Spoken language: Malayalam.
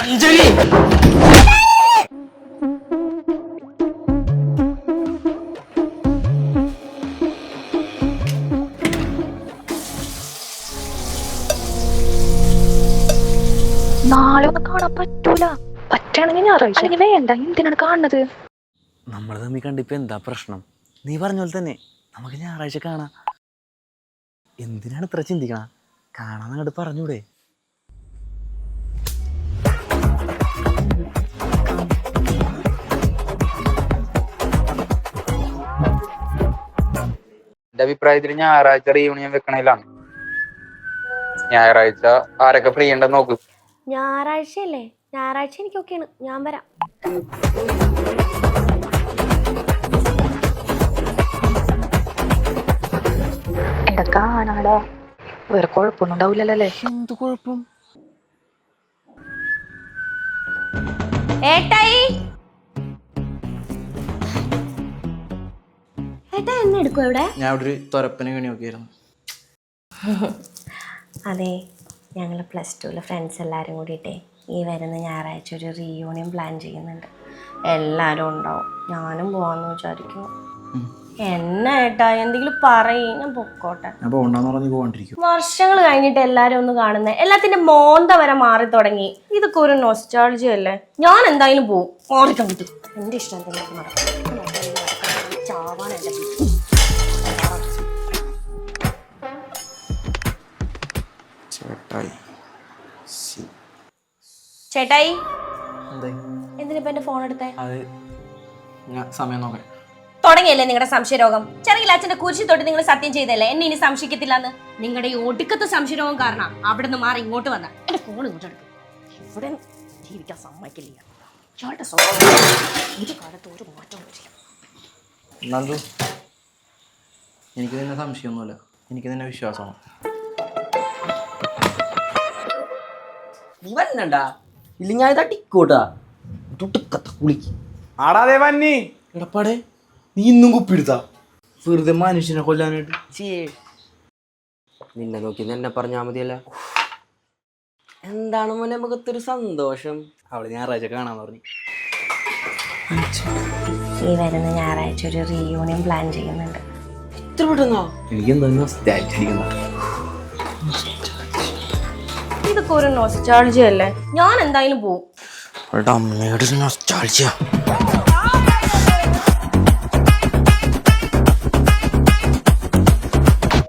അഞ്ജലി നാളെ ഒന്നും കാണാൻ പറ്റൂല. പറ്റാണെങ്കിൽ ഞായറാഴ്ച അല്ലെങ്കിൽ വേണ്ട. എന്തിനാണ് കാണുന്നത്? നമ്മൾ തമ്മിൽ കണ്ടിപ്പോ എന്താ പ്രശ്നം? നീ പറഞ്ഞ പോലെ തന്നെ നമുക്ക് ഞായറാഴ്ച കാണാം. എന്തിനാണ് ഇത്ര ചിന്തിക്കണ? കാണാൻ അങ്ങോട്ട് പറഞ്ഞൂടെ? എന്റെ അഭിപ്രായത്തിൽ ഞായറാഴ്ച റീയൂണിയൻ വെക്കണേലാണ്. ഞായറാഴ്ച ആരൊക്കെ ഫ്രീ ഉണ്ടെന്ന് നോക്ക്. ഞായറാഴ്ച അല്ലേ? ഞായറാഴ്ച എനിക്ക് ഓക്കെയാണ്, ഞാൻ വരാം. എന്താ കാണാടാ? വേറെ കുഴപ്പമൊന്നും ഉണ്ടാവില്ലല്ലേ? എന്ത് കുഴപ്പം? ഏട്ടായി, ഏട്ടാ എന്നെ എടുക്കും എവിടെ? ഞാൻ ഇവിടെ ഒരു തുരപ്പനെ കണി നോക്കിയായിരുന്നു. അതെ, ഞങ്ങൾ +2 ഫ്രണ്ട്സ് എല്ലാവരും കൂടിയിട്ടേ ഈ വരുന്ന ഞായറാഴ്ച ഒരു റീയൂണിയൻ പ്ലാൻ ചെയ്യുന്നുണ്ട്. എല്ലാവരും ഉണ്ടാവും, ഞാനും പോവാന്ന് വിചാരിക്കുന്നു. എന്നാ ഏട്ടാ എന്തെങ്കിലും പറയും, ഞാൻ പൊക്കോട്ടെ. വർഷങ്ങൾ കഴിഞ്ഞിട്ട് എല്ലാരും ഒന്ന് കാണുന്നേ, എല്ലാത്തിന്റെ മോന്ത വരെ മാറി തുടങ്ങി. ഇതൊക്കെ ഒരു നൊസ്റ്റാൾജി അല്ലേ? ഞാൻ എന്തായാലും പോവും, മാറിക്കണ്ടിട്ട് എന്റെ ഇഷ്ടം എന്തെങ്കിലും നടക്കും. ചാവാൻ എന്റെ ചേട്ടായി, എന്തിനിപ്പ എന്റെ ഫോൺ എടുത്തേ? സമയം നോക്കേ തുടങ്ങിയല്ലേ നിങ്ങളുടെ സംശയരോഗം? ചെറിയ അച്ഛന്റെ കുരിശി തൊട്ട് നിങ്ങൾ സത്യം ചെയ്തല്ലേ എന്നെ ഇനി സംശയിക്കത്തില്ലെന്ന്? നിങ്ങളുടെ ഈ ഒടുക്കത്തെ സംശയരോഗം കാരണം അവിടെ നിന്ന് മാറി ഇങ്ങോട്ട് വന്ന എന്റെ ഫോൺ ഇങ്ങോട്ട് എടുക്കും. ഇവിടെ ജീവിക്കാൻ സമ്മതിക്കില്ല. ഇയാളുടെ സ്വഭാവം ഒരു കാലത്ത് ഒരു മാറ്റം വരില്ല. നന്ദു, എനിക്ക് തന്നെ സംശയമൊന്നുമില്ല, എനിക്ക് തന്നെ വിശ്വാസമാണ്. നീ വരണ്ടാ ഇല്ല, ഞാൻ തട്ടിക്കോട്ടാ തുട്ടുക്കത്ത കുളിക്ക്. ആടാതെ വന്നി എടപ്പാടെ, നീ ഇന്നും കുപ്പിടുത്താ വെറുതെ മനുഷ്യനെ കൊല്ലാനായിട്ട്. നിന്നെ നോക്കി എന്നെ പറഞ്ഞാ മതിയല്ല. എന്താണ് മോനെ മുഖത്തൊരു സന്തോഷം? അവള് ഞായറാഴ്ച കാണാന്ന് പറഞ്ഞു. ഈ വരുന്ന ഞായറാഴ്ച ഒരു റീയൂണിയൻ പ്ലാൻ ചെയ്യുന്നുണ്ട്. ഇത്ര പെട്ടെന്നോ? എനിക്ക് എന്താ സ്റ്റാറ്റിരിക്കുന്ന ഇതൊക്കെ ഒരു നൊസ്റ്റാൾജി അല്ലേ? ഞാൻ എന്തായാലും പോവും. അമ്മയുടെ നൊസ്റ്റാൾജിയ.